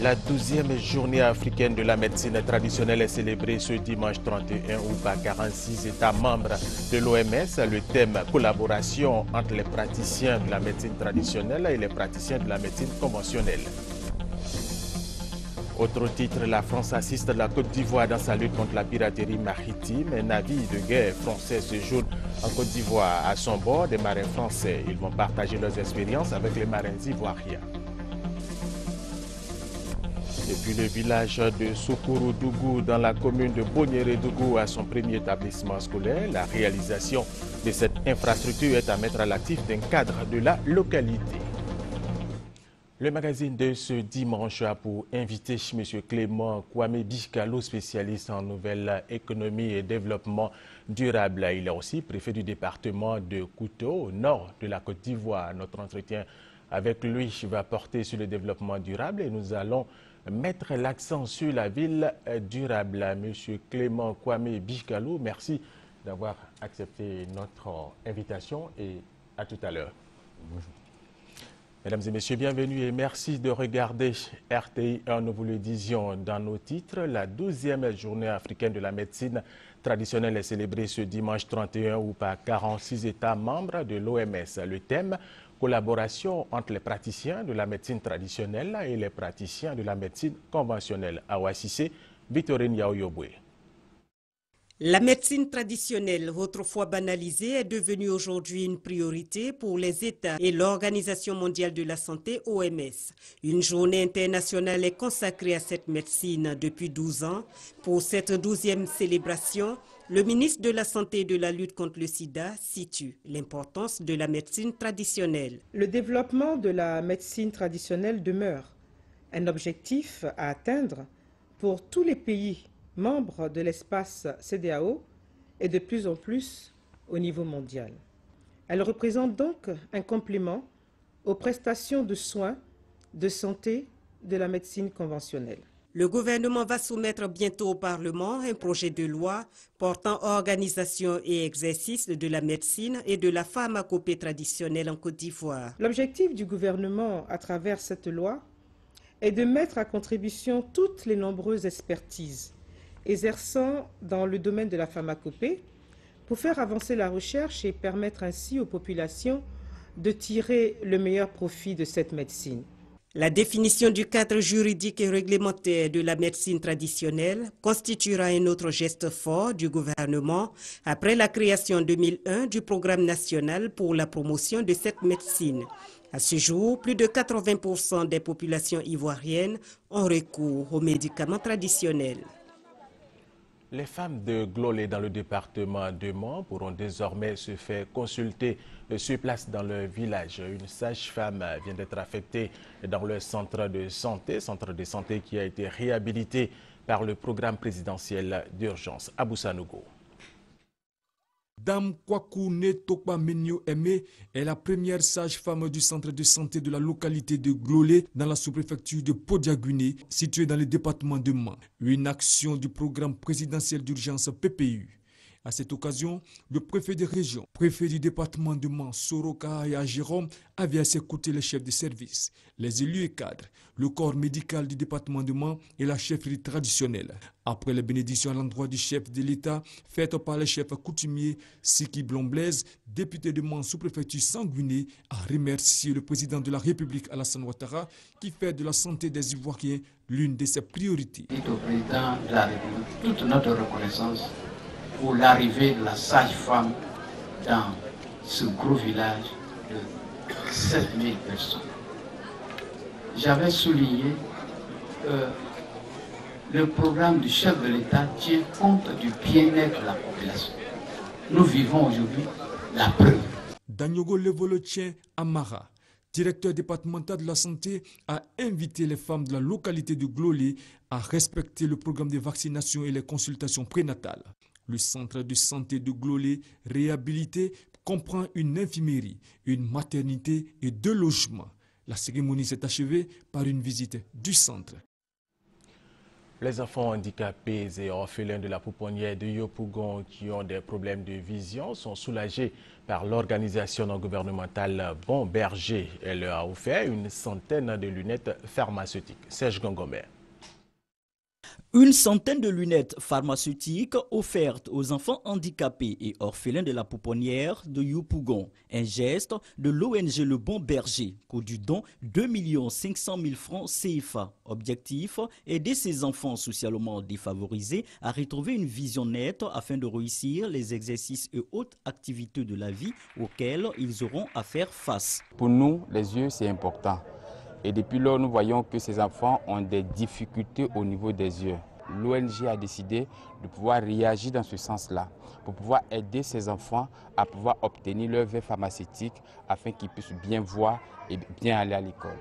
La 12e journée africaine de la médecine traditionnelle est célébrée ce dimanche 31 août par 46 États membres de l'OMS. Le thème « Collaboration entre les praticiens de la médecine traditionnelle et les praticiens de la médecine conventionnelle ». Autre titre, la France assiste la Côte d'Ivoire dans sa lutte contre la piraterie maritime. Un navire de guerre français séjourne en Côte d'Ivoire. À son bord, des marins français. Ils vont partager leurs expériences avec les marins ivoiriens. Et puis le village de Sokoro-Dougou dans la commune de Boniéré-Dougou a son premier établissement scolaire. La réalisation de cette infrastructure est à mettre à l'actif d'un cadre de la localité. Le magazine de ce dimanche a pour invité M. Clément Kwame Bikalo, spécialiste en nouvelle économie et développement durable. Il est aussi préfet du département de Kouto, au nord de la Côte d'Ivoire. Notre entretien avec lui va porter sur le développement durable et nous allons mettre l'accent sur la ville durable. M. Clément Kwame Bikalo, merci d'avoir accepté notre invitation et à tout à l'heure. Bonjour. Mesdames et messieurs, bienvenue et merci de regarder RTI 1. Nous vous le disions dans nos titres. La 12e journée africaine de la médecine traditionnelle est célébrée ce dimanche 31 août par 46 États membres de l'OMS. Le thème « Collaboration entre les praticiens de la médecine traditionnelle et les praticiens de la médecine conventionnelle » à Ouassissé, Victorine Yaoyobwe. La médecine traditionnelle, autrefois banalisée, est devenue aujourd'hui une priorité pour les États et l'Organisation mondiale de la santé, OMS. Une journée internationale est consacrée à cette médecine depuis 12 ans. Pour cette 12e célébration, le ministre de la Santé et de la lutte contre le sida situe l'importance de la médecine traditionnelle. Le développement de la médecine traditionnelle demeure un objectif à atteindre pour tous les pays membres de l'espace CEDEAO et de plus en plus au niveau mondial. Elle représente donc un complément aux prestations de soins de santé de la médecine conventionnelle. Le gouvernement va soumettre bientôt au Parlement un projet de loi portant organisation et exercice de la médecine et de la pharmacopée traditionnelle en Côte d'Ivoire. L'objectif du gouvernement à travers cette loi est de mettre à contribution toutes les nombreuses expertises exerçant dans le domaine de la pharmacopée pour faire avancer la recherche et permettre ainsi aux populations de tirer le meilleur profit de cette médecine. La définition du cadre juridique et réglementaire de la médecine traditionnelle constituera un autre geste fort du gouvernement après la création en 2001 du programme national pour la promotion de cette médecine. À ce jour, plus de 80% des populations ivoiriennes ont recours aux médicaments traditionnels. Les femmes de Glolé dans le département de Mans pourront désormais se faire consulter sur place dans leur village. Une sage-femme vient d'être affectée dans le centre de santé qui a été réhabilité par le programme présidentiel d'urgence. Abou Sanogo. Dame Kwaku Netokpa Menyo Aimé est la première sage-femme du centre de santé de la localité de Glolé dans la sous-préfecture de Podiaguiné, située dans le département de Mans. Une action du programme présidentiel d'urgence PPU. À cette occasion, le préfet de région, préfet du département de Mans, Soroka et Jérôme, avait à ses côtés les chefs de service, les élus et cadres, le corps médical du département de Mans et la chefferie traditionnelle. Après les bénédictions à l'endroit du chef de l'État, faites par le chef coutumier Siki Blon-Blaise, député de Mans sous-préfecture Sanguiné, a remercié le président de la République Alassane Ouattara qui fait de la santé des Ivoiriens l'une de ses priorités. Au président de la République, toute notre reconnaissance pour l'arrivée de la sage-femme dans ce gros village de 7000 personnes. J'avais souligné que le programme du chef de l'État tient compte du bien-être de la population. Nous vivons aujourd'hui la preuve. Danyogo Levolotien Amara, directeur départemental de la santé, a invité les femmes de la localité de Glolé à respecter le programme de vaccination et les consultations prénatales. Le centre de santé de Glolé, réhabilité, comprend une infirmerie, une maternité et 2 logements. La cérémonie s'est achevée par une visite du centre. Les enfants handicapés et orphelins de la pouponnière de Yopougon qui ont des problèmes de vision sont soulagés par l'organisation non gouvernementale Bon Berger. Elle leur a offert une centaine de lunettes pharmaceutiques. Serge Gangomé. Une centaine de lunettes pharmaceutiques offertes aux enfants handicapés et orphelins de la pouponnière de Yopougon. Un geste de l'ONG Le Bon Berger, coût du don 2 500 000 francs CFA. Objectif, aider ces enfants socialement défavorisés à retrouver une vision nette afin de réussir les exercices et autres activités de la vie auxquelles ils auront à faire face. Pour nous, les yeux, c'est important. Et depuis lors, nous voyons que ces enfants ont des difficultés au niveau des yeux. L'ONG a décidé de pouvoir réagir dans ce sens-là, pour pouvoir aider ces enfants à pouvoir obtenir leur verre pharmaceutique afin qu'ils puissent bien voir et bien aller à l'école.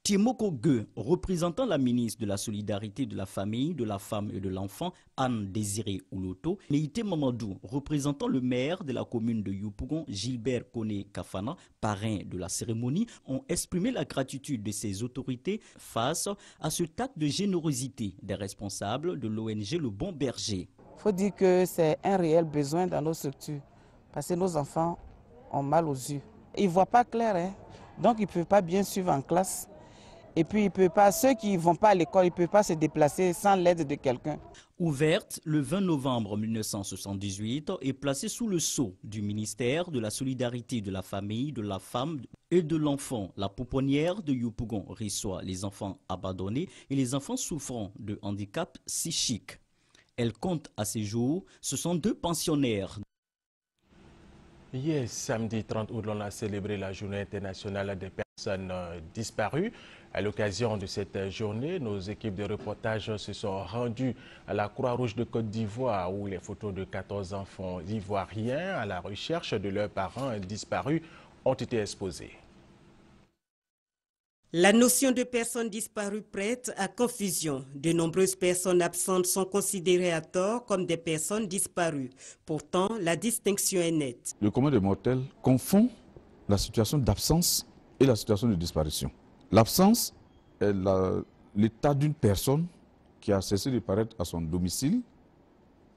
Timoko Gueux, représentant la ministre de la Solidarité de la Famille, de la Femme et de l'Enfant, Anne Désiré Ouloto, Neïté Mamadou, représentant le maire de la commune de Yopougon, Gilbert Kone Kafana, parrain de la cérémonie, ont exprimé la gratitude de ces autorités face à ce acte de générosité des responsables de l'ONG Le Bon Berger. Il faut dire que c'est un réel besoin dans nos structures, parce que nos enfants ont mal aux yeux. Ils ne voient pas clair, hein? Donc ils ne peuvent pas bien suivre en classe. Et puis, ceux qui ne vont pas à l'école, ils ne peuvent pas se déplacer sans l'aide de quelqu'un. Ouverte le 20 novembre 1978 et placée sous le sceau du ministère de la Solidarité de la Famille, de la Femme et de l'Enfant, la pouponnière de Yopougon reçoit les enfants abandonnés et les enfants souffrant de handicap psychique. Elle compte à ce jour 62 pensionnaires. Hier, samedi 30 août, on a célébré la journée internationale des personnes disparues. À l'occasion de cette journée, nos équipes de reportage se sont rendues à la Croix-Rouge de Côte d'Ivoire où les photos de 14 enfants ivoiriens à la recherche de leurs parents disparus ont été exposées. La notion de personne disparue prête à confusion. De nombreuses personnes absentes sont considérées à tort comme des personnes disparues. Pourtant, la distinction est nette. Le commun des mortels confond la situation d'absence et la situation de disparition. L'absence est l'état d'une personne qui a cessé de paraître à son domicile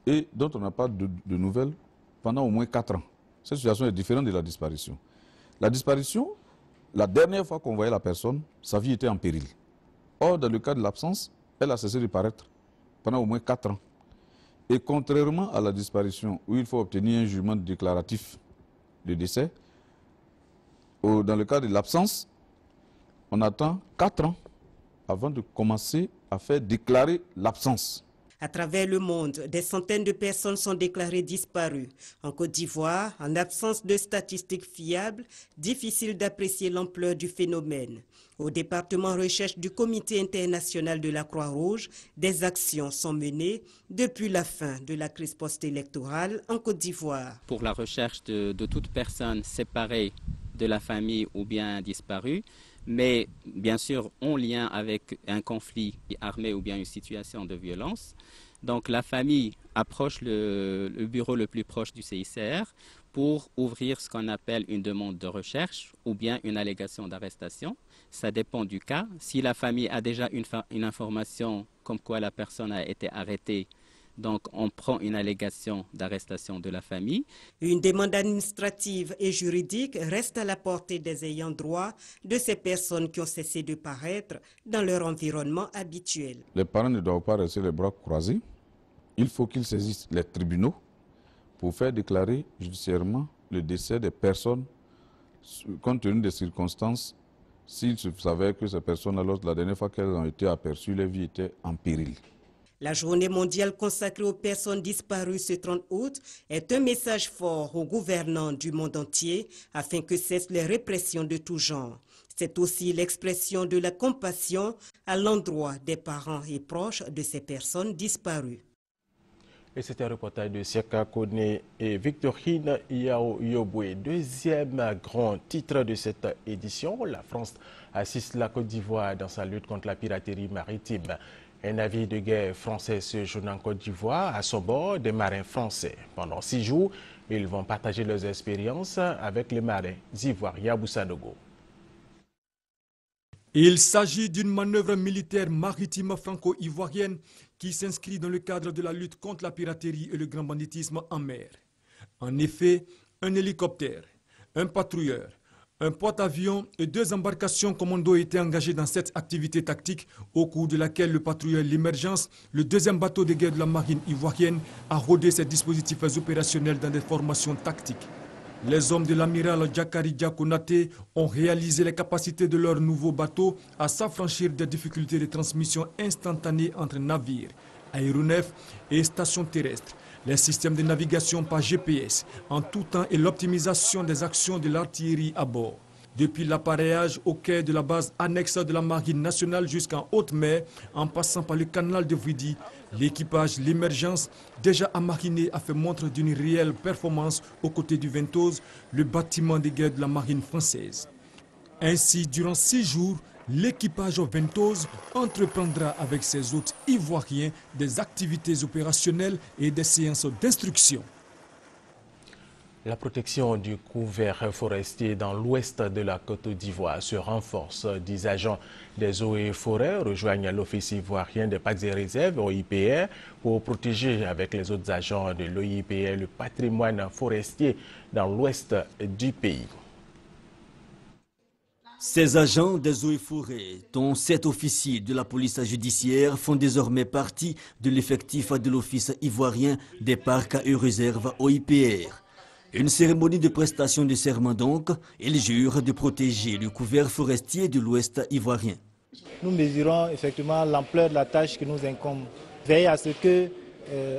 et dont on n'a pas de nouvelles pendant au moins 4 ans. Cette situation est différente de la disparition. La disparition, la dernière fois qu'on voyait la personne, sa vie était en péril. Or, dans le cas de l'absence, elle a cessé de paraître pendant au moins 4 ans. Et contrairement à la disparition, où il faut obtenir un jugement déclaratif de décès, dans le cas de l'absence, on attend 4 ans avant de commencer à faire déclarer l'absence. À travers le monde, des centaines de personnes sont déclarées disparues. En Côte d'Ivoire, en absence de statistiques fiables, difficile d'apprécier l'ampleur du phénomène. Au département recherche du Comité international de la Croix-Rouge, des actions sont menées depuis la fin de la crise post-électorale en Côte d'Ivoire. Pour la recherche de toute personne séparée de la famille ou bien disparue, mais bien sûr en lien avec un conflit armé ou bien une situation de violence. Donc la famille approche le bureau le plus proche du CICR pour ouvrir ce qu'on appelle une demande de recherche ou bien une allégation d'arrestation. Ça dépend du cas. Si la famille a déjà une information comme quoi la personne a été arrêtée, donc on prend une allégation d'arrestation de la famille. Une demande administrative et juridique reste à la portée des ayants droit de ces personnes qui ont cessé de paraître dans leur environnement habituel. Les parents ne doivent pas rester les bras croisés. Il faut qu'ils saisissent les tribunaux pour faire déclarer judiciairement le décès des personnes compte tenu des circonstances. S'il se savait que ces personnes, alors la dernière fois qu'elles ont été aperçues, leur vie était en péril. La journée mondiale consacrée aux personnes disparues ce 30 août est un message fort aux gouvernants du monde entier afin que cessent les répressions de tout genre. C'est aussi l'expression de la compassion à l'endroit des parents et proches de ces personnes disparues. Et c'était un reportage de Siaka Kone et Victorine Yao Yobwe. Deuxième grand titre de cette édition, la France assiste la Côte d'Ivoire dans sa lutte contre la piraterie maritime. Un navire de guerre français séjourne en Côte d'Ivoire à son bord des marins français. Pendant 6 jours, ils vont partager leurs expériences avec les marins ivoiriens à Boussanogo. Il s'agit d'une manœuvre militaire maritime franco-ivoirienne qui s'inscrit dans le cadre de la lutte contre la piraterie et le grand banditisme en mer. En effet, un hélicoptère, un patrouilleur, un porte-avions et 2 embarcations commando étaient engagés dans cette activité tactique au cours de laquelle le patrouilleur L'Émergence, le 2e bateau de guerre de la marine ivoirienne, a rodé ses dispositifs opérationnels dans des formations tactiques. Les hommes de l'amiral Diakari Diakonaté ont réalisé les capacités de leur nouveau bateau à s'affranchir des difficultés de transmission instantanée entre navires, aéronefs et stations terrestres, les systèmes de navigation par GPS en tout temps et l'optimisation des actions de l'artillerie à bord. Depuis l'appareillage au quai de la base annexe de la Marine nationale jusqu'en haute mer, en passant par le canal de Vidi, l'équipage L'Émergence, déjà amariné, a fait montre d'une réelle performance aux côtés du Ventose, le bâtiment de guerre de la marine française. Ainsi, durant 6 jours, l'équipage Ventose entreprendra avec ses hôtes ivoiriens des activités opérationnelles et des séances d'instruction. La protection du couvert forestier dans l'ouest de la Côte d'Ivoire se renforce. 10 agents des eaux et forêts rejoignent l'Office ivoirien des parcs et réserves, OIPR, pour protéger avec les autres agents de l'OIPR le patrimoine forestier dans l'ouest du pays. Ces agents des eaux et forêts, dont 7 officiers de la police judiciaire, font désormais partie de l'effectif de l'Office ivoirien des parcs et réserves OIPR. Une cérémonie de prestation de serment donc, ils jurent de protéger le couvert forestier de l'Ouest ivoirien. Nous mesurons effectivement l'ampleur de la tâche qui nous incombe. Veiller à ce que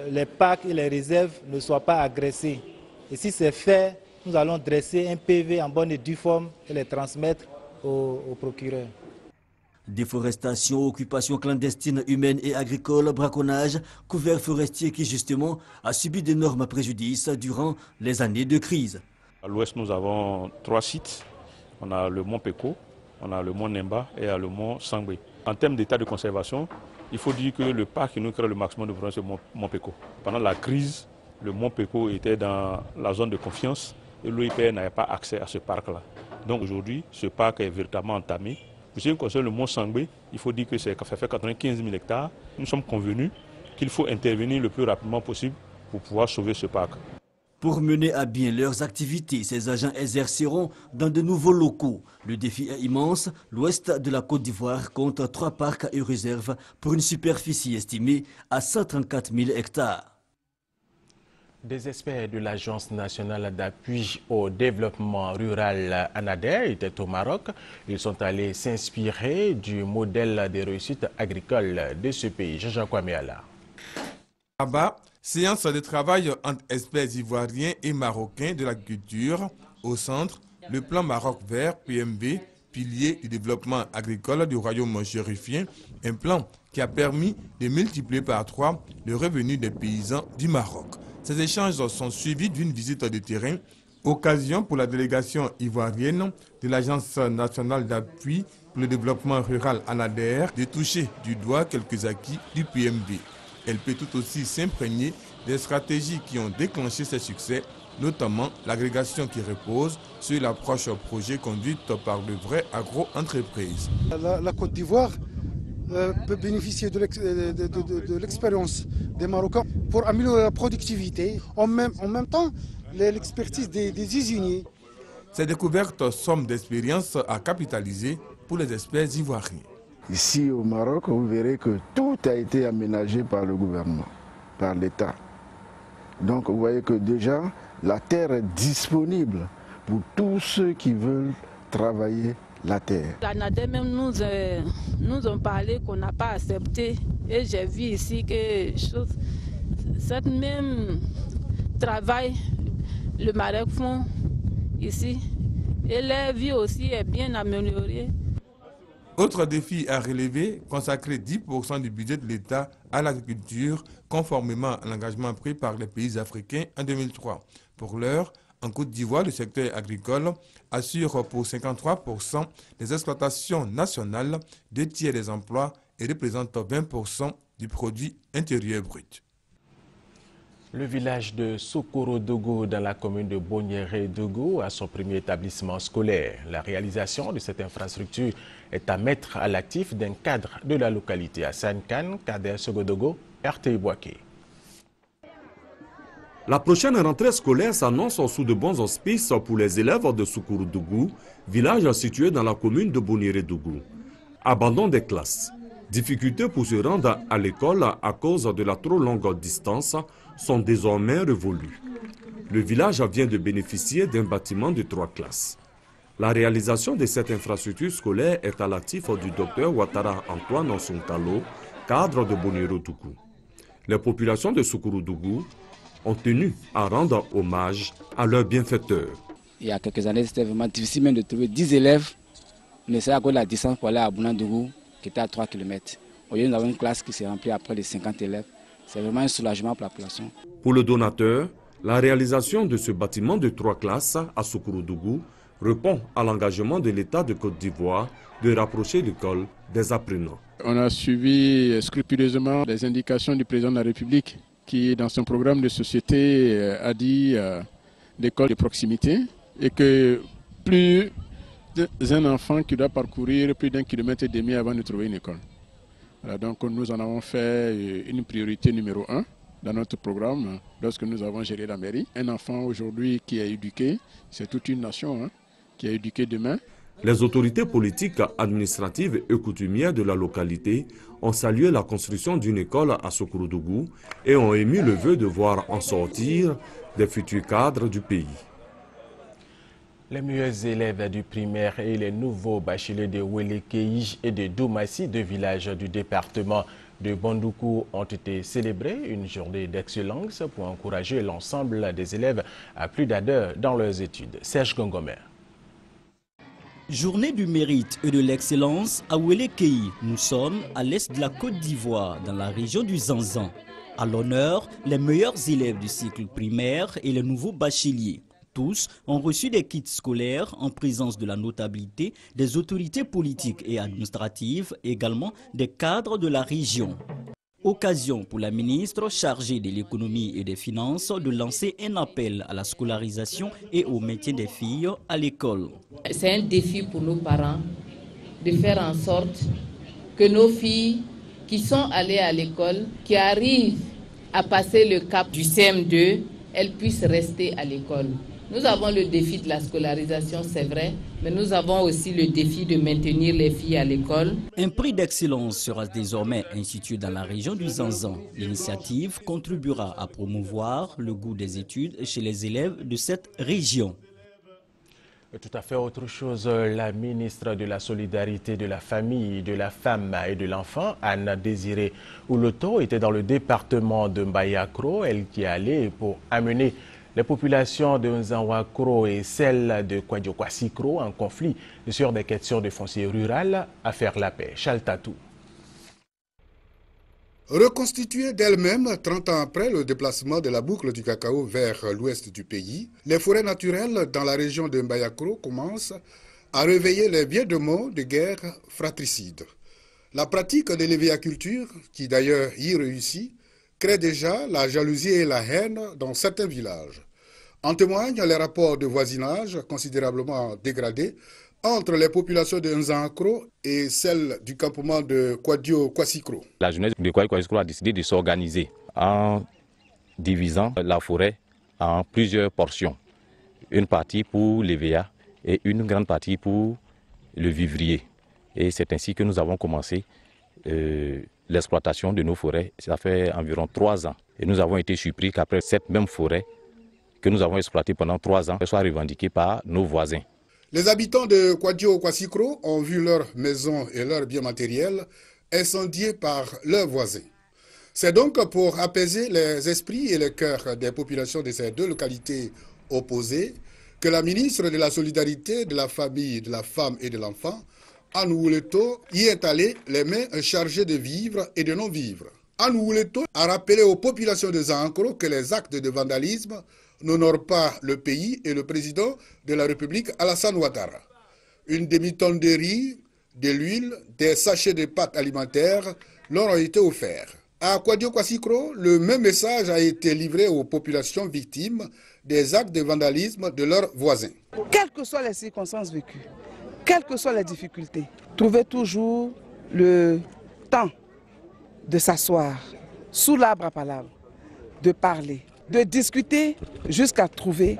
les parcs et les réserves ne soient pas agressés. Et si c'est fait, nous allons dresser un PV en bonne et due forme et les transmettre au procureur. Déforestation, occupation clandestine humaine et agricole, braconnage, couvert forestier qui justement a subi d'énormes préjudices durant les années de crise. À l'ouest, nous avons 3 sites. On a le mont Peko, on a le mont Nemba et le mont Sangbé. En termes d'état de conservation, il faut dire que le parc qui nous crée le maximum de problèmes, c'est le mont Peko. Pendant la crise, le mont Peko était dans la zone de confiance et l'OIPR n'avait pas accès à ce parc-là. Donc aujourd'hui, ce parc est véritablement entamé. Pour ce qui concerne le mont Sangbé, il faut dire que ça fait 95 000 hectares. Nous sommes convenus qu'il faut intervenir le plus rapidement possible pour pouvoir sauver ce parc. Pour mener à bien leurs activités, ces agents exerceront dans de nouveaux locaux. Le défi est immense. L'ouest de la Côte d'Ivoire compte 3 parcs et réserves pour une superficie estimée à 134 000 hectares. Des experts de l'Agence nationale d'appui au développement rural ANADER étaient au Maroc. Ils sont allés s'inspirer du modèle des réussites agricoles de ce pays. Jean-Jacques Kwameala. Là-bas, séance de travail entre experts ivoiriens et marocains de l'agriculture. Au centre, le plan Maroc vert, PMV, pilier du développement agricole du royaume chérifien, un plan qui a permis de multiplier par 3 le revenu des paysans du Maroc. Ces échanges sont suivis d'une visite de terrain, occasion pour la délégation ivoirienne de l'Agence nationale d'appui pour le développement rural ANADER de toucher du doigt quelques acquis du PMV. Elle peut tout aussi s'imprégner des stratégies qui ont déclenché ces succès, notamment l'agrégation qui repose sur l'approche projet conduite par de vraies agro-entreprises. La Côte d'Ivoire peut bénéficier de l'expérience des Marocains pour améliorer la productivité, en même temps l'expertise des usiniers. Ces découvertes somme d'expérience à capitaliser pour les experts ivoiriens. Ici au Maroc, vous verrez que tout a été aménagé par le gouvernement, par l'État. Donc vous voyez que déjà la terre est disponible pour tous ceux qui veulent travailler la terre. L'ANADER même nous ont parlé qu'on n'a pas accepté et j'ai vu ici que cette même travail le Maroc font ici et leur vie aussi est bien améliorée. Autre défi à relever, consacrer 10% du budget de l'État à l'agriculture, conformément à l'engagement pris par les pays africains en 2003. Pour l'heure, en Côte d'Ivoire, le secteur agricole assure pour 53% des exploitations nationales, 2 tiers des emplois et représente 20% du produit intérieur brut. Le village de Sokoro-Dougou dans la commune de Bonyere-Dougou a son premier établissement scolaire. La réalisation de cette infrastructure est à mettre à l'actif d'un cadre de la localité. Hassan Khan, Kader Sogodogo, RTI Boaké. La prochaine rentrée scolaire s'annonce sous de bons auspices pour les élèves de Sokoro-Dougou, village situé dans la commune de Bonyere-Dougou. Abandon des classes, difficultés pour se rendre à l'école à cause de la trop longue distance sont désormais révolues. Le village vient de bénéficier d'un bâtiment de 3 classes. La réalisation de cette infrastructure scolaire est à l'actif du docteur Ouattara Antoine Sontalo, cadre de Bonyere-Dougou. Les populations de Sokoro-Dougou ont tenu à rendre hommage à leurs bienfaiteurs. Il y a quelques années, c'était vraiment difficile même de trouver 10 élèves, mais c'est à cause de la distance pour aller à Bonyere-Dougou qui était à 3 km. Aujourd'hui, nous avons une classe qui s'est remplie à près de 50 élèves. C'est vraiment un soulagement pour la population. Pour le donateur, la réalisation de ce bâtiment de 3 classes à Sokoro-Dougou répond à l'engagement de l'État de Côte d'Ivoire de rapprocher l'école des apprenants. On a suivi scrupuleusement les indications du président de la République qui, dans son programme de société, a dit l'école de proximité et que plus d'un enfant qui doit parcourir plus d'1,5 km avant de trouver une école. Voilà, donc nous en avons fait une priorité numéro 1 dans notre programme lorsque nous avons géré la mairie. Un enfant aujourd'hui qui est éduqué, c'est toute une nation qui est éduquée demain. Les autorités politiques, administratives et coutumières de la localité ont salué la construction d'une école à Sokoro-Dougou et ont émis le vœu de voir en sortir des futurs cadres du pays. Les meilleurs élèves du primaire et les nouveaux bacheliers de Welekeij et de Doumassi, 2 villages du département de Bandoukou, ont été célébrés. Une journée d'excellence pour encourager l'ensemble des élèves à plus d'ardeur dans leurs études. Serge Gongomer. Journée du mérite et de l'excellence à Welekeij. Nous sommes à l'est de la Côte d'Ivoire, dans la région du Zanzan. À l'honneur, les meilleurs élèves du cycle primaire et les nouveaux bacheliers. Tous ont reçu des kits scolaires en présence de la notabilité, des autorités politiques et administratives, également des cadres de la région. Occasion pour la ministre chargée de l'économie et des finances de lancer un appel à la scolarisation et au maintien des filles à l'école. C'est un défi pour nos parents de faire en sorte que nos filles qui sont allées à l'école, qui arrivent à passer le cap du CM2, elles puissent rester à l'école. Nous avons le défi de la scolarisation, c'est vrai, mais nous avons aussi le défi de maintenir les filles à l'école. Un prix d'excellence sera désormais institué dans la région du Zanzan. L'initiative contribuera à promouvoir le goût des études chez les élèves de cette région. Tout à fait autre chose, la ministre de la Solidarité, de la Famille, de la Femme et de l'Enfant, Anna Désiré Ouloto, était dans le département de Mbayakro, elle qui est allée pour amener les populations de Nzanwakro et celles de Kwadiokwassikro en conflit sur des questions de foncier rural à faire la paix. Chaltatou. Reconstituée d'elle-même 30 ans après le déplacement de la boucle du cacao vers l'ouest du pays, les forêts naturelles dans la région de Mbayakro commencent à réveiller les vieux mots de guerre fratricide. La pratique de l'éviaculture, qui d'ailleurs y réussit, crée déjà la jalousie et la haine dans certains villages. En témoignent les rapports de voisinage considérablement dégradés entre les populations de Nzankro et celles du campement de Kwadio-Kwassikro. La jeunesse de Kwadio-Kwassikro a décidé de s'organiser en divisant la forêt en plusieurs portions. Une partie pour l'EVA et une grande partie pour le vivrier. Et c'est ainsi que nous avons commencé l'exploitation de nos forêts. Ça fait environ 3 ans. Et nous avons été surpris qu'après cette même forêt que nous avons exploitée pendant 3 ans, elle soit revendiquée par nos voisins. Les habitants de Kwadio-Kwassikro ont vu leurs maisons et leurs biens matériels incendiés par leurs voisins. C'est donc pour apaiser les esprits et les cœurs des populations de ces 2 localités opposées que la ministre de la Solidarité, de la Famille, de la Femme et de l'Enfant, Anne Ouleto, y est allée les mains chargées de vivres et de non-vivres. Anne Ouleto a rappelé aux populations de Zankro que les actes de vandalisme n'honorent pas le pays et le président de la République, Alassane Ouattara. Une demi-tonne de riz, de l'huile, des sachets de pâtes alimentaires leur ont été offerts. À Kwadio-Kwasikro, le même message a été livré aux populations victimes des actes de vandalisme de leurs voisins. Quelles que soient les circonstances vécues, quelles que soient les difficultés, trouvez toujours le temps de s'asseoir sous l'arbre à palabre, de parler, de discuter jusqu'à trouver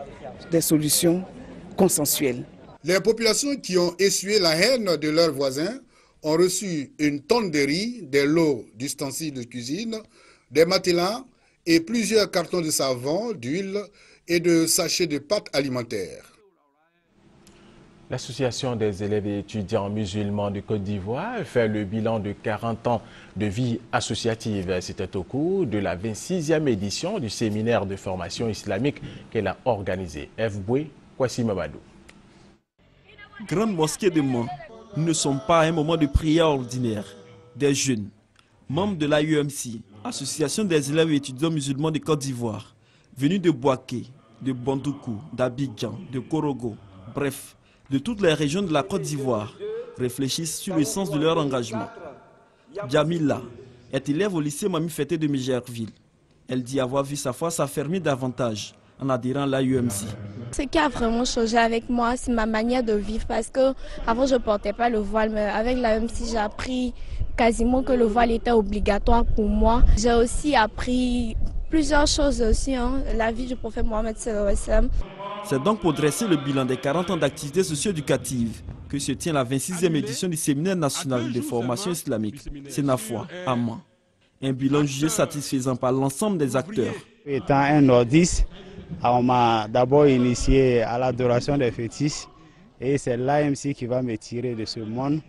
des solutions consensuelles. Les populations qui ont essuyé la haine de leurs voisins ont reçu une tonne de riz, des lots d'ustensiles de cuisine, des matelas et plusieurs cartons de savon, d'huile et de sachets de pâtes alimentaires. L'Association des élèves et étudiants musulmans de Côte d'Ivoire fait le bilan de 40 ans de vie associative. C'était au cours de la 26e édition du séminaire de formation islamique qu'elle a organisé. F. Boué, Kwasi Mamadou. Grande mosquée de Mans, nous ne sommes pas à un moment de prière ordinaire. Des jeunes, membres de l'AUMC, Association des élèves et étudiants musulmans de Côte d'Ivoire, venus de Boaké, de Bandoukou, d'Abidjan, de Korogo, bref, de toutes les régions de la Côte d'Ivoire, réfléchissent sur le sens de leur engagement. Djamila est élève au lycée Mami Fété de Mégerville. Elle dit avoir vu sa foi s'affermir davantage en adhérant à l'AUMC. Ce qui a vraiment changé avec moi, c'est ma manière de vivre parce que avant je ne portais pas le voile, mais avec l'AUMC j'ai appris quasiment que le voile était obligatoire pour moi. J'ai aussi appris plusieurs choses aussi, la vie du prophète Mohammed sallallahu alayhi wa sallam. C'est donc pour dresser le bilan des 40 ans d'activités socio-éducatives que se tient la 26e édition du séminaire national de formation islamique, Sénafois, à Mans. Un bilan jugé satisfaisant par l'ensemble des acteurs. Étant un nordiste, on m'a d'abord initié à l'adoration des fétiches et c'est l'AMC qui va me tirer de ce monde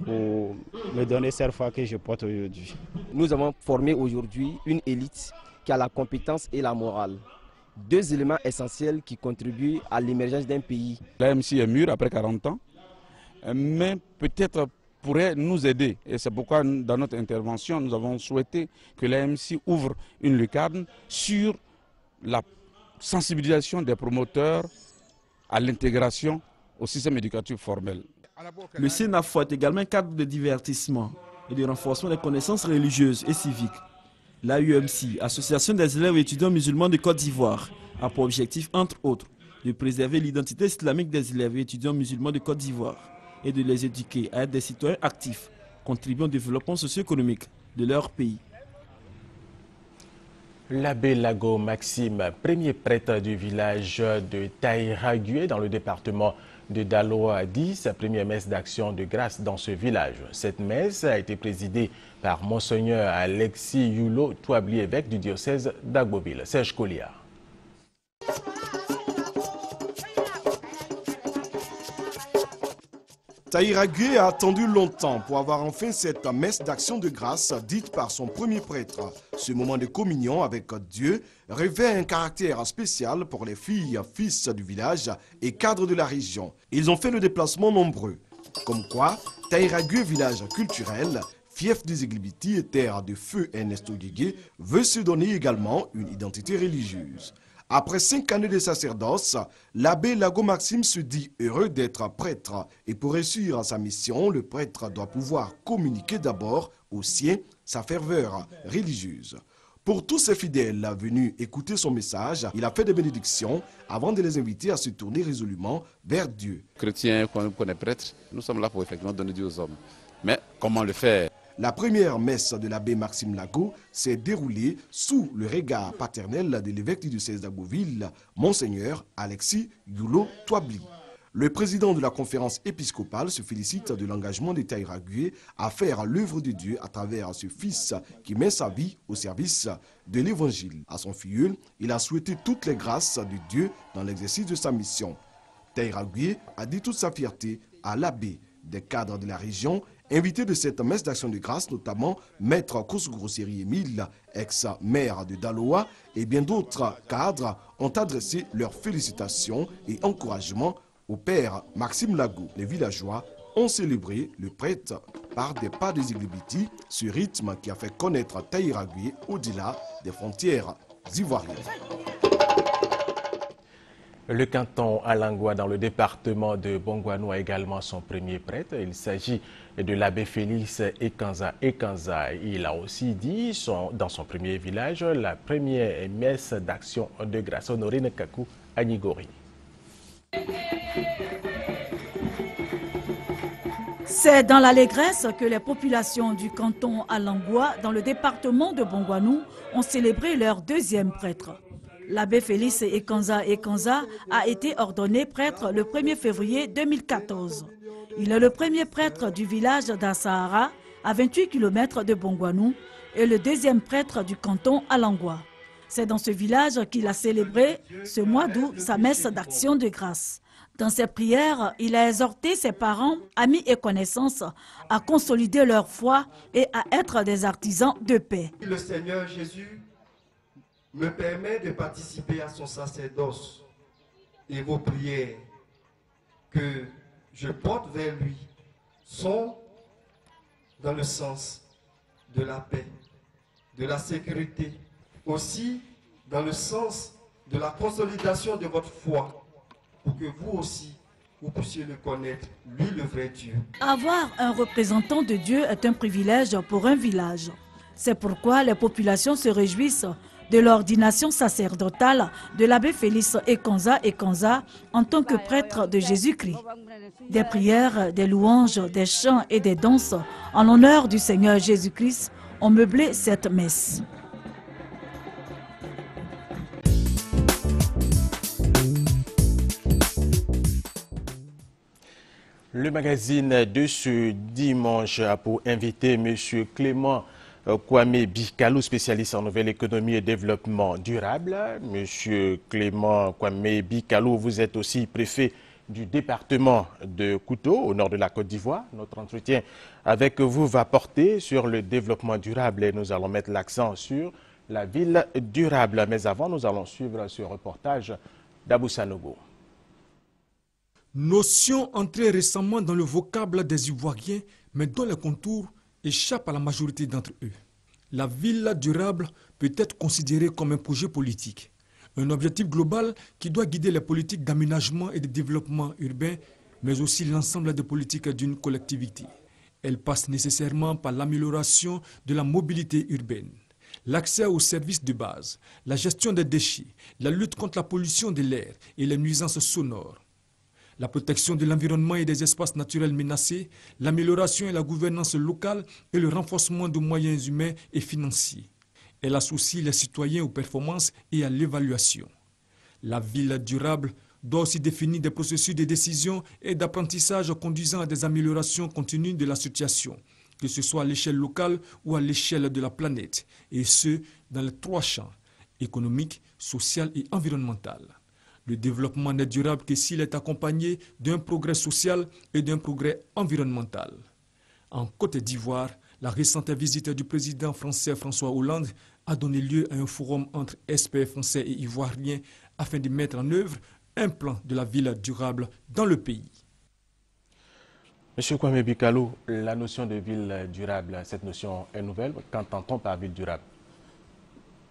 pour me donner cette foi que je porte aujourd'hui. Nous avons formé aujourd'hui une élite qui a la compétence et la morale. Deux éléments essentiels qui contribuent à l'émergence d'un pays. L'AMC est mûr après 40 ans, mais peut-être pourrait nous aider. Et c'est pourquoi dans notre intervention, nous avons souhaité que l'AMC ouvre une lucarne sur la sensibilisation des promoteurs à l'intégration au système éducatif formel. Le Sénafois est également un cadre de divertissement et de renforcement des connaissances religieuses et civiques. L'AUMC, Association des élèves et étudiants musulmans de Côte d'Ivoire, a pour objectif, entre autres, de préserver l'identité islamique des élèves et étudiants musulmans de Côte d'Ivoire et de les éduquer à être des citoyens actifs, contribuant au développement socio-économique de leur pays. L'abbé Lago Maxime, premier prêtre du village de Taïragué dans le département de Daloa, a dit sa première messe d'action de grâce dans ce village. Cette messe a été présidée par Monseigneur Alexis Yulo Touabli, évêque du diocèse d'Agboville. Serge Colliard. Taïragué a attendu longtemps pour avoir enfin cette messe d'action de grâce dite par son premier prêtre. Ce moment de communion avec Dieu revêt un caractère spécial pour les filles, fils du village et cadres de la région. Ils ont fait le déplacement nombreux. Comme quoi, Taïragué, village culturel, fief des Iglibiti et terre de feu Ernesto Guégué, veut se donner également une identité religieuse. Après 5 années de sacerdoce, l'abbé Lago Maxime se dit heureux d'être prêtre. Et pour réussir sa mission, le prêtre doit pouvoir communiquer d'abord aux siens sa ferveur religieuse. Pour tous ses fidèles venus écouter son message, il a fait des bénédictions avant de les inviter à se tourner résolument vers Dieu. Chrétiens, qu'on est prêtres, nous sommes là pour effectivement donner Dieu aux hommes. Mais comment le faire ? La première messe de l'abbé Maxime Lago s'est déroulée sous le regard paternel de l'évêque du diocèse d'Agboville, Monseigneur Alexis Yulo Touabli. Le président de la conférence épiscopale se félicite de l'engagement de Taïragué à faire l'œuvre de Dieu à travers ce fils qui met sa vie au service de l'évangile. À son filleul, il a souhaité toutes les grâces de Dieu dans l'exercice de sa mission. Taïragué a dit toute sa fierté à l'abbé des cadres de la région, invité de cette messe d'action de grâce, notamment Maître Koussou-Grosseri Émile, ex-maire de Daloa, et bien d'autres cadres ont adressé leurs félicitations et encouragements au père Maxime Lago. Les villageois ont célébré le prêtre par des pas des Iglibiti, ce rythme qui a fait connaître Taïragué au-delà des frontières ivoiriennes. Le canton Alangwa dans le département de Bongwanou a également son premier prêtre. Il s'agit de l'abbé Félix Ekanza. Il a aussi dit dans son premier village la première messe d'action de grâce. Honorine Kakou à Nigori. C'est dans l'allégresse que les populations du canton Alangwa dans le département de Bongwanou ont célébré leur deuxième prêtre. L'abbé Félix Ekanza a été ordonné prêtre le 1er février 2014. Il est le premier prêtre du village d'Assahara, à 28 km de Bongwanou, et le deuxième prêtre du canton Alangwa. C'est dans ce village qu'il a célébré ce mois d'août sa messe d'action de grâce. Dans ses prières, il a exhorté ses parents, amis et connaissances à consolider leur foi et à être des artisans de paix. Le Seigneur Jésus me permet de participer à son sacerdoce et vos prières que je porte vers lui sont dans le sens de la paix, de la sécurité, aussi dans le sens de la consolidation de votre foi pour que vous aussi, vous puissiez le connaître, lui le vrai Dieu. Avoir un représentant de Dieu est un privilège pour un village. C'est pourquoi les populations se réjouissent de l'ordination sacerdotale de l'abbé Félix Ekanza en tant que prêtre de Jésus-Christ. Des prières, des louanges, des chants et des danses en l'honneur du Seigneur Jésus-Christ ont meublé cette messe. Le magazine de ce dimanche a pour invité M. Clément Kwame Bikalou, spécialiste en nouvelle économie et développement durable. Monsieur Clément Kwame Bikalou, vous êtes aussi préfet du département de Kouto, au nord de la Côte d'Ivoire. Notre entretien avec vous va porter sur le développement durable et nous allons mettre l'accent sur la ville durable. Mais avant, nous allons suivre ce reportage d'Abou Sanogo. Notion entrée récemment dans le vocable des Ivoiriens, mais dont les contours échappent à la majorité d'entre eux. La ville durable peut être considérée comme un projet politique, un objectif global qui doit guider les politiques d'aménagement et de développement urbain, mais aussi l'ensemble des politiques d'une collectivité. Elle passe nécessairement par l'amélioration de la mobilité urbaine, l'accès aux services de base, la gestion des déchets, la lutte contre la pollution de l'air et les nuisances sonores, la protection de l'environnement et des espaces naturels menacés, l'amélioration et la gouvernance locale et le renforcement de moyens humains et financiers. Elle associe les citoyens aux performances et à l'évaluation. La ville durable doit aussi définir des processus de décision et d'apprentissage conduisant à des améliorations continues de la situation, que ce soit à l'échelle locale ou à l'échelle de la planète, et ce, dans les 3 champs, économique, social et environnemental. Le développement n'est durable que s'il est accompagné d'un progrès social et d'un progrès environnemental. En Côte d'Ivoire, la récente visite du président français François Hollande a donné lieu à un forum entre experts français et ivoiriens afin de mettre en œuvre un plan de la ville durable dans le pays. Monsieur Kwame Bikalou, la notion de ville durable, cette notion est nouvelle. Qu'entend-on par ville durable?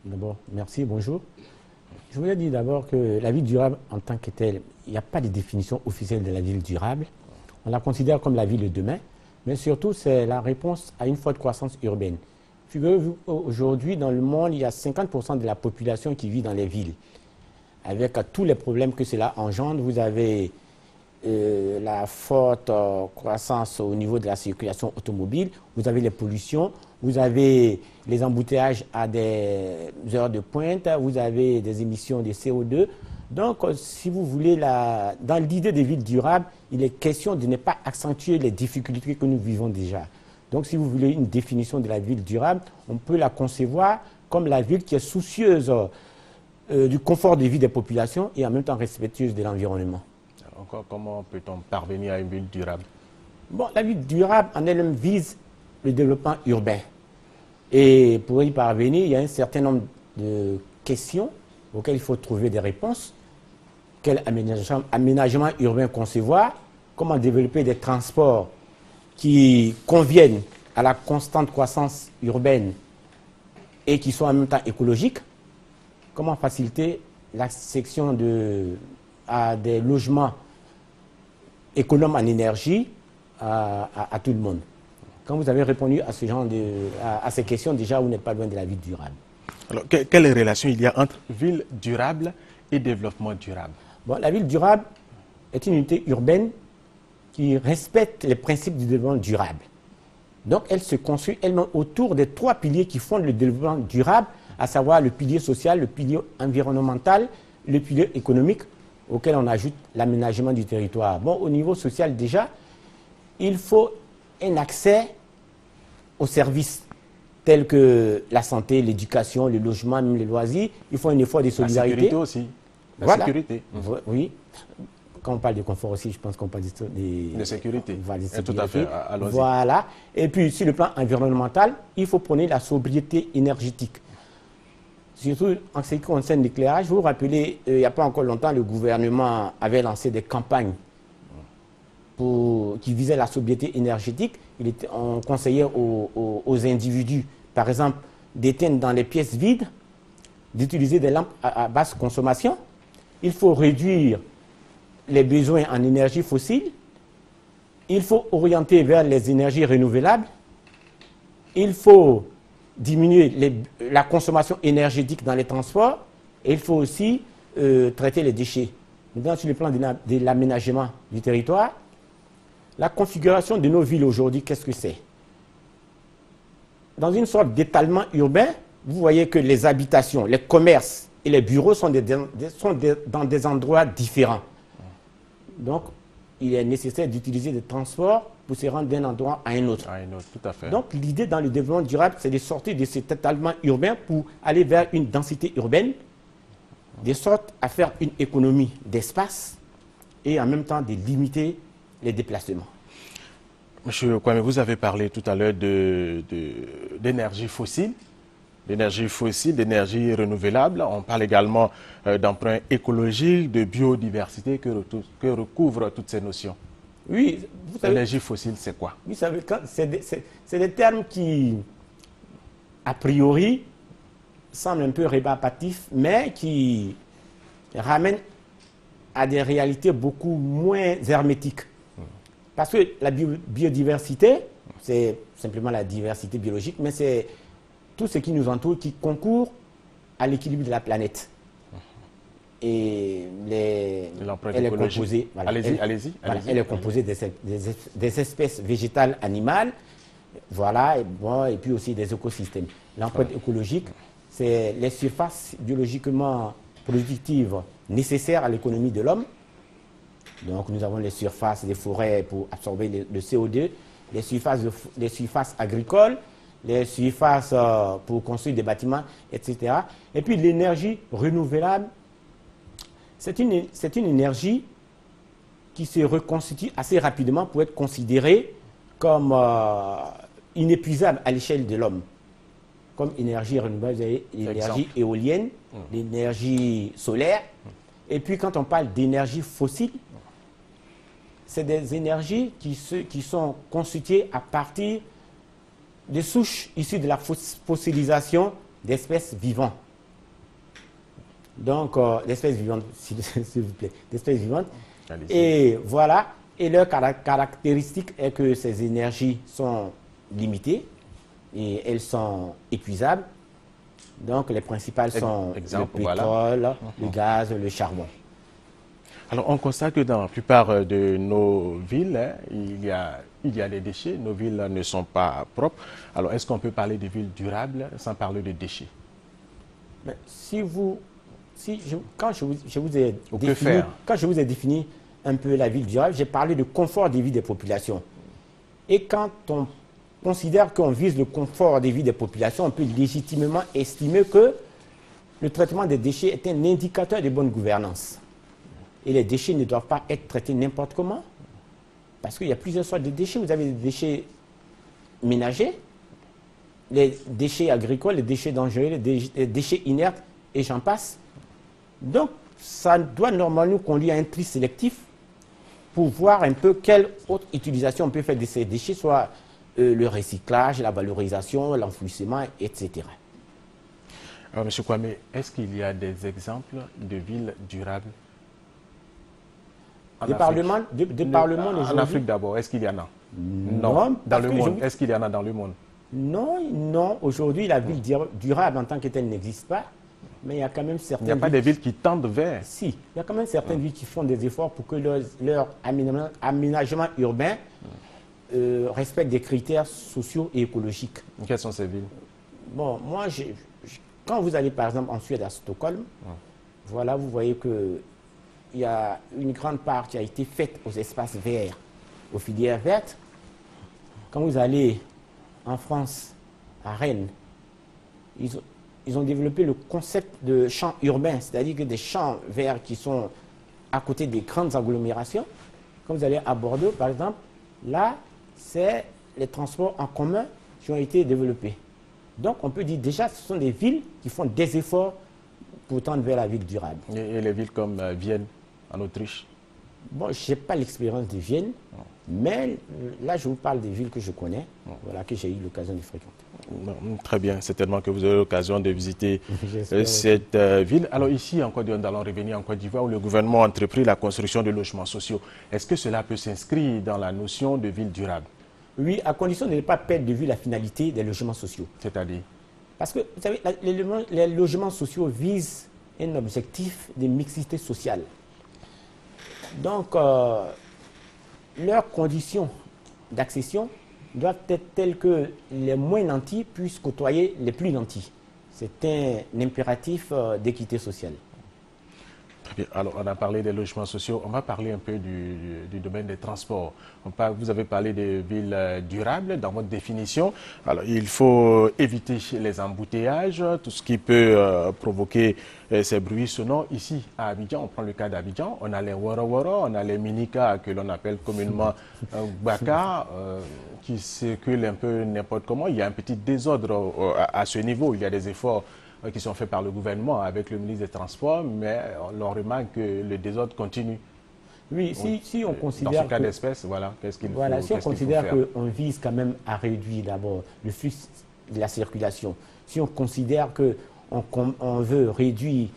D'abord, merci, bonjour. Je voulais dire d'abord que la ville durable en tant que telle, il n'y a pas de définition officielle de la ville durable. On la considère comme la ville de demain, mais surtout c'est la réponse à une forte croissance urbaine. Figurez-vous, aujourd'hui dans le monde, il y a 50% de la population qui vit dans les villes. Avec tous les problèmes que cela engendre, vous avez la forte croissance au niveau de la circulation automobile, vous avez les pollutions, vous avez les embouteillages à des heures de pointe, vous avez des émissions de CO2. Donc, si vous voulez, dans l'idée des villes durables, il est question de ne pas accentuer les difficultés que nous vivons déjà. Donc, si vous voulez une définition de la ville durable, on peut la concevoir comme la ville qui est soucieuse du confort de vie des populations et en même temps respectueuse de l'environnement. Encore, comment peut-on parvenir à une ville durable? Bon, la ville durable en elle-même vise le développement urbain. Et pour y parvenir, il y a un certain nombre de questions auxquelles il faut trouver des réponses. Quel aménagement urbain concevoir? Comment développer des transports qui conviennent à la constante croissance urbaine et qui soient en même temps écologiques? Comment faciliter l'accession à des logements économes en énergie à tout le monde. Quand vous avez répondu à ce genre à ces questions, déjà, vous n'êtes pas loin de la ville durable. Alors, quelle relation il y a entre ville durable et développement durable? Bon, la ville durable est une unité urbaine qui respecte les principes du développement durable. Donc, elle se construit elle-même autour des 3 piliers qui fondent le développement durable, à savoir le pilier social, le pilier environnemental, le pilier économique, auquel on ajoute l'aménagement du territoire. Bon, au niveau social, déjà, il faut un accès aux services tels que la santé, l'éducation, le logement, même les loisirs. Il faut un effort de solidarité. La sécurité aussi. La sécurité. Oui. Quand on parle de confort aussi, je pense qu'on parle de sécurité. Voilà, de sécurité. Tout à fait. Voilà. Et puis, sur le plan environnemental, il faut prôner la sobriété énergétique. Surtout en ce qui concerne l'éclairage. Vous vous rappelez, il n'y a pas encore longtemps, le gouvernement avait lancé des campagnes qui visaient la sobriété énergétique. On conseillait aux individus, par exemple, d'éteindre dans les pièces vides, d'utiliser des lampes à basse consommation. Il faut réduire les besoins en énergie fossile. Il faut orienter vers les énergies renouvelables. Il faut diminuer la consommation énergétique dans les transports. Et il faut aussi traiter les déchets. Maintenant, sur le plan de l'aménagement du territoire, la configuration de nos villes aujourd'hui, qu'est-ce que c'est? Dans une sorte d'étalement urbain, vous voyez que les habitations, les commerces et les bureaux sont dans des endroits différents. Donc, il est nécessaire d'utiliser des transports pour se rendre d'un endroit à un autre. Tout à fait. Donc, l'idée dans le développement durable, c'est de sortir de cet étalement urbain pour aller vers une densité urbaine, de sorte à faire une économie d'espace et en même temps de limiter les déplacements. Monsieur Kwame, vous avez parlé tout à l'heure d'énergie fossile. D'énergie renouvelable. On parle également d'emprunts écologiques, de biodiversité que recouvrent toutes ces notions. Oui, vous savez. L'énergie fossile, c'est quoi? Vous savez, c'est des termes qui, a priori, semblent un peu rébarbatifs, mais qui ramènent à des réalités beaucoup moins hermétiques. Parce que la biodiversité, c'est simplement la diversité biologique, mais c'est tout ce qui nous entoure, qui concourt à l'équilibre de la planète. Et elle est composée, voilà, elle est composée des espèces végétales, animales, voilà, et puis aussi des écosystèmes. L'empreinte écologique, c'est les surfaces biologiquement productives nécessaires à l'économie de l'homme. Donc nous avons les surfaces des forêts pour absorber le CO2, les surfaces agricoles, les surfaces pour construire des bâtiments, etc. Et puis l'énergie renouvelable, c'est une énergie qui se reconstitue assez rapidement pour être considérée comme inépuisable à l'échelle de l'homme. Comme énergie renouvelable, vous avez l'énergie éolienne, l'énergie solaire. Et puis quand on parle d'énergie fossile, c'est des énergies qui sont constituées à partir des souches issues de la fossilisation d'espèces vivantes. Donc, d'espèces vivantes, s'il vous plaît, d'espèces vivantes. Et voilà, et leur caractéristique est que ces énergies sont limitées et elles sont épuisables. Donc, les principales sont le pétrole, le gaz, le charbon. Alors, on constate que dans la plupart de nos villes, il y a des déchets. Nos villes ne sont pas propres. Alors, est-ce qu'on peut parler de villes durables sans parler de déchets? Mais quand je vous ai défini un peu la ville durable, j'ai parlé de confort de vie des populations. Et quand on considère qu'on vise le confort de vie des populations, on peut légitimement estimer que le traitement des déchets est un indicateur de bonne gouvernance. Et les déchets ne doivent pas être traités n'importe comment. Parce qu'il y a plusieurs sortes de déchets. Vous avez des déchets ménagers, les déchets agricoles, les déchets dangereux, les déchets inertes, et j'en passe. Donc, ça doit normalement nous conduire à un tri sélectif pour voir un peu quelle autre utilisation on peut faire de ces déchets, soit le recyclage, la valorisation, l'enfouissement, etc. Alors, M. Kwame, est-ce qu'il y a des exemples de villes durables? Des parlements en Afrique d'abord, est-ce qu'il y en a? Non. Dans le monde, est-ce qu'il y en a dans le monde? Non. Aujourd'hui, la ville durable en tant que telle n'existe pas. Mais il y a quand même certaines... Il n'y a pas des villes qui tendent vers? Si, il y a quand même certaines villes qui font des efforts pour que leur aménagement urbain respecte des critères sociaux et écologiques. Quelles sont ces villes? Bon, moi, quand vous allez par exemple en Suède, à Stockholm, voilà, vous voyez qu'il y a une grande part qui a été faite aux espaces verts, aux filières vertes. Quand vous allez en France, à Rennes, ils ont développé le concept de champs urbains, c'est-à-dire que des champs verts qui sont à côté des grandes agglomérations. Quand vous allez à Bordeaux, par exemple, là, c'est les transports en commun qui ont été développés. Donc, on peut dire déjà ce sont des villes qui font des efforts pour tendre vers la ville durable. Et les villes comme Vienne, en Autriche? Bon, je n'ai pas l'expérience de Vienne, mais là, je vous parle des villes que je connais, voilà, que j'ai eu l'occasion de fréquenter. Très bien, certainement que vous aurez l'occasion de visiter cette ville. Alors ici, en Côte d'Ivoire, nous allons revenir en Côte d'Ivoire où le gouvernement a entrepris la construction de logements sociaux. Est-ce que cela peut s'inscrire dans la notion de ville durable? Oui, à condition de ne pas perdre de vue la finalité des logements sociaux. C'est-à-dire? Parce que, vous savez, les logements sociaux visent un objectif de mixité sociale. Donc, leurs conditions d'accession doivent être telles que les moins nantis puissent côtoyer les plus nantis. C'est un impératif d'équité sociale. Très bien. Alors, on a parlé des logements sociaux. On va parler un peu du domaine des transports. Vous avez parlé des villes durables dans votre définition. Alors, il faut éviter les embouteillages, tout ce qui peut provoquer ces bruits sonores. Ici, à Abidjan, on prend le cas d'Abidjan, on a les woro-woro, on a les minika que l'on appelle communément baka, qui circulent un peu n'importe comment. Il y a un petit désordre à ce niveau. Il y a des efforts qui sont faits par le gouvernement avec le ministre des Transports, mais on remarque que le désordre continue. Oui, si on considère... Dans ce cas d'espèce, voilà, qu'est-ce qu'il faut faire? Si on considère qu'on vise quand même à réduire d'abord le flux de la circulation, si on considère qu'on veut réduire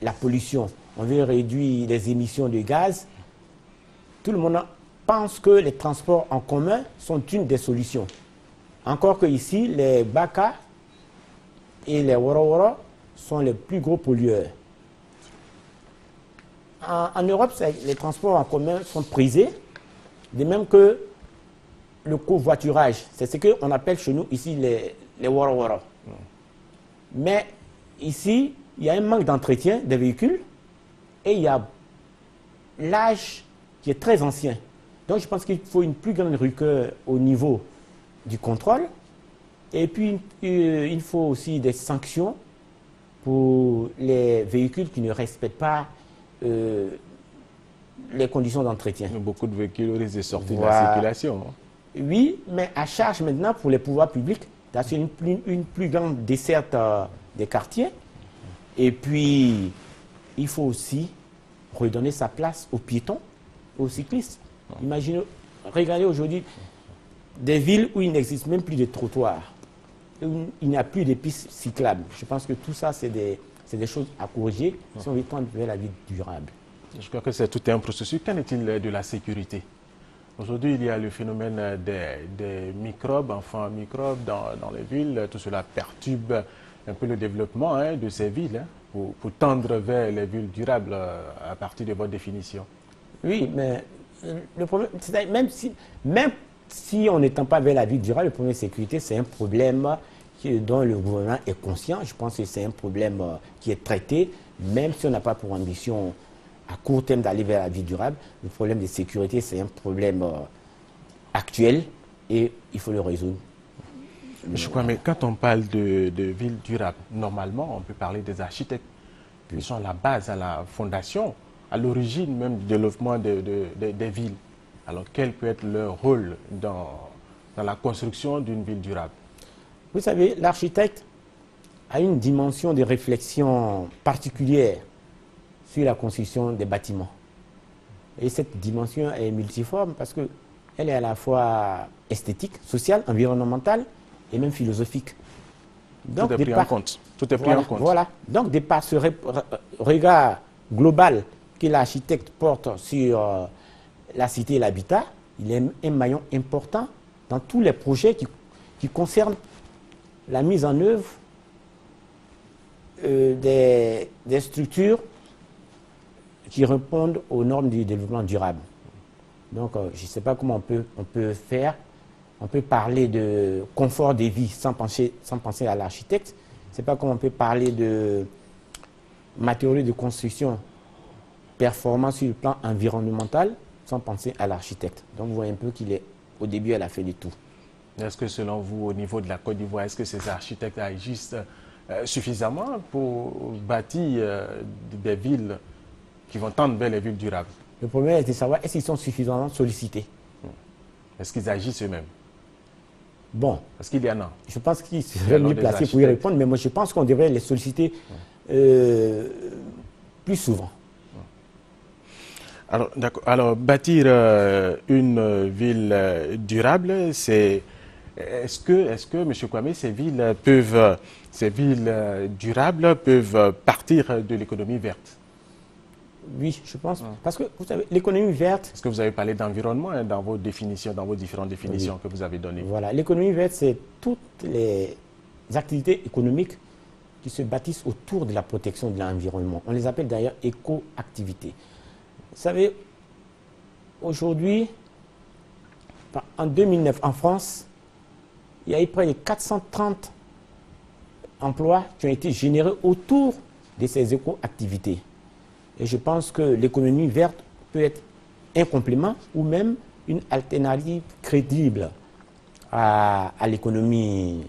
la pollution, on veut réduire les émissions de gaz, tout le monde pense que les transports en commun sont une des solutions. Encore que ici, les baka et les woro-woro sont les plus gros pollueurs. En Europe, les transports en commun sont prisés, de même que le covoiturage. C'est ce qu'on appelle chez nous ici les woro-woro. Mais ici, il y a un manque d'entretien des véhicules et il y a l'âge qui est très ancien. Donc je pense qu'il faut une plus grande rigueur au niveau du contrôle. Et puis, il faut aussi des sanctions pour les véhicules qui ne respectent pas les conditions d'entretien. Beaucoup de véhicules risquent de sortir de la circulation. Oui, mais à charge maintenant pour les pouvoirs publics d'assurer une plus grande desserte des quartiers. Et puis, il faut aussi redonner sa place aux piétons, aux cyclistes. Imaginez, regardez aujourd'hui des villes où il n'existe même plus de trottoirs. Il n'y a plus de pistes cyclables. Je pense que tout ça, c'est des choses à corriger si on veut tendre vers la vie durable. Je crois que c'est tout un processus. Qu'en est-il de la sécurité? Aujourd'hui, il y a le phénomène des microbes, enfants microbes dans les villes. Tout cela perturbe un peu le développement de ces villes pour tendre vers les villes durables à partir de votre définition. Oui, mais le problème, même si on n'étend pas vers la vie durable, le problème de sécurité, c'est un problème dont le gouvernement est conscient. Je pense que c'est un problème qui est traité, même si on n'a pas pour ambition à court terme d'aller vers la vie durable. Le problème de sécurité, c'est un problème actuel et il faut le résoudre. Je crois, mais quand on parle de ville durable, normalement, on peut parler des architectes qui sont la base, à la fondation, à l'origine même du développement des villes. Alors, quel peut être leur rôle dans la construction d'une ville durable? Vous savez, l'architecte a une dimension de réflexion particulière sur la construction des bâtiments. Et cette dimension est multiforme parce qu'elle est à la fois esthétique, sociale, environnementale et même philosophique. Donc, tout est pris en compte. Tout est pris en compte. Voilà. Donc, de par ce regard global que l'architecte porte sur la cité et l'habitat, il est un maillon important dans tous les projets qui concernent la mise en œuvre des structures qui répondent aux normes du développement durable. Donc, je ne sais pas comment on peut faire. On peut parler de confort de vie sans penser à l'architecte. Je ne sais pas comment on peut parler de matériaux de construction performants sur le plan environnemental sans penser à l'architecte. Donc, vous voyez un peu qu'au début, elle a fait du tout. Est-ce que selon vous, au niveau de la Côte d'Ivoire, est-ce que ces architectes agissent suffisamment pour bâtir des villes qui vont tendre vers les villes durables? Le problème est de savoir est-ce qu'ils sont suffisamment sollicités. Est-ce qu'ils agissent eux-mêmes? Bon. Est-ce qu'il y en a? Je pense qu'ils seraient mieux placés pour y répondre, mais moi je pense qu'on devrait les solliciter plus souvent. Alors, bâtir une ville durable, c'est... Est-ce que, M. Kwame, ces villes durables peuvent partir de l'économie verte? Oui, je pense. Parce que, vous savez, l'économie verte... Est-ce que vous avez parlé d'environnement dans vos définitions, dans vos différentes définitions que vous avez données? Voilà, l'économie verte, c'est toutes les activités économiques qui se bâtissent autour de la protection de l'environnement. On les appelle d'ailleurs éco-activités. Vous savez, aujourd'hui, en 2009, en France, il y a eu près de 430 emplois qui ont été générés autour de ces éco-activités. Et je pense que l'économie verte peut être un complément ou même une alternative crédible à l'économie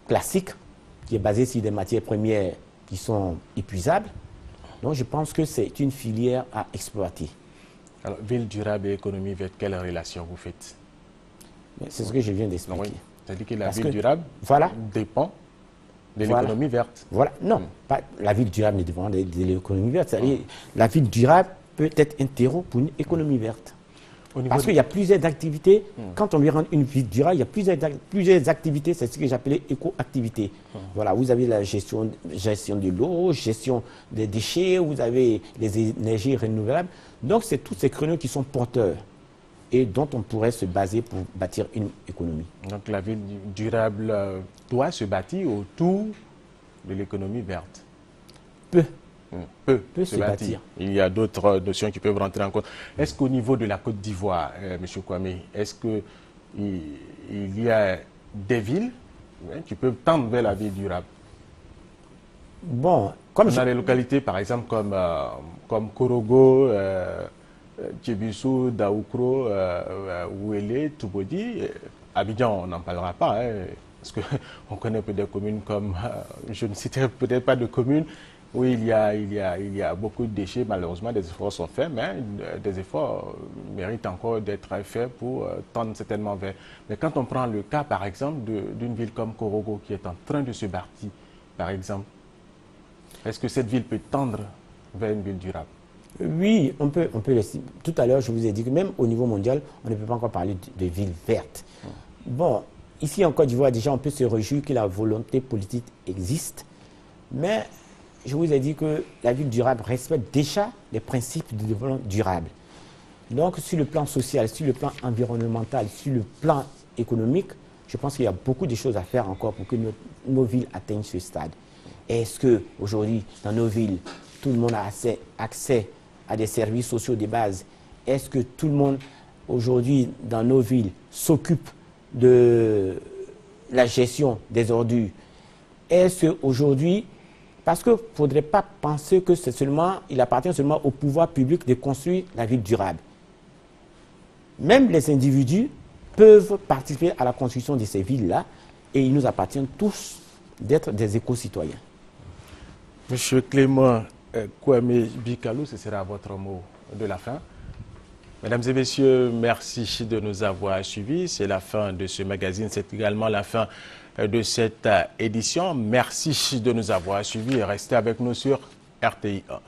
classique qui est basée sur des matières premières qui sont épuisables. Donc je pense que c'est une filière à exploiter. Alors, ville durable et économie verte, quelle relation vous faites? C'est ce que je viens d'expliquer. Oui. C'est-à-dire que la ville durable dépend de l'économie verte. Voilà, non, pas la ville durable ne dépend de l'économie verte. C'est-à-dire la ville durable peut être un terreau pour une économie verte. Parce qu'il y a plusieurs activités. Quand on veut rendre une ville durable, il y a plusieurs activités, c'est ce que j'appelais éco-activités. Voilà, vous avez la gestion de l'eau, gestion des déchets, vous avez les énergies renouvelables. Donc, c'est tous ces créneaux qui sont porteurs et dont on pourrait se baser pour bâtir une économie. Donc, la ville durable doit se bâtir autour de l'économie verte. Peut se bâtir. Il y a d'autres notions qui peuvent rentrer en compte. Est-ce qu'au niveau de la Côte d'Ivoire, M. Kwame, est-ce qu'il y a des villes qui peuvent tendre vers la ville durable? Bon, on a des localités, par exemple, comme Korogo, Tchébissou, Daoukro, Ouélé, Toubodi. Abidjan, on n'en parlera pas, parce qu'on connaît peut-être des communes comme, je ne citerai peut-être pas de communes, où il y a beaucoup de déchets. Malheureusement, des efforts sont faits, mais des efforts méritent encore d'être faits pour tendre certainement vers. Mais quand on prend le cas, par exemple, d'une ville comme Korogo qui est en train de se bâtir, par exemple, est-ce que cette ville peut tendre vers une ville durable? Oui, on peut tout à l'heure, je vous ai dit que même au niveau mondial, on ne peut pas encore parler de villes vertes. Bon, ici en Côte d'Ivoire, déjà, on peut se réjouir que la volonté politique existe, mais je vous ai dit que la ville durable respecte déjà les principes du développement durable. Donc, sur le plan social, sur le plan environnemental, sur le plan économique, je pense qu'il y a beaucoup de choses à faire encore pour que nos villes atteignent ce stade. Est-ce qu'aujourd'hui, dans nos villes, tout le monde a accès à des services sociaux de base? Est-ce que tout le monde, aujourd'hui, dans nos villes, s'occupe de la gestion des ordures? Est-ce qu'aujourd'hui, parce qu'il ne faudrait pas penser que il appartient seulement au pouvoir public de construire la ville durable. Même les individus peuvent participer à la construction de ces villes-là et il nous appartient tous d'être des éco-citoyens. Monsieur Clément Kwame Bikalou, ce sera votre mot de la fin. Mesdames et messieurs, merci de nous avoir suivis. C'est la fin de ce magazine. C'est également la fin de cette édition. Merci de nous avoir suivis et restez avec nous sur RTI 1.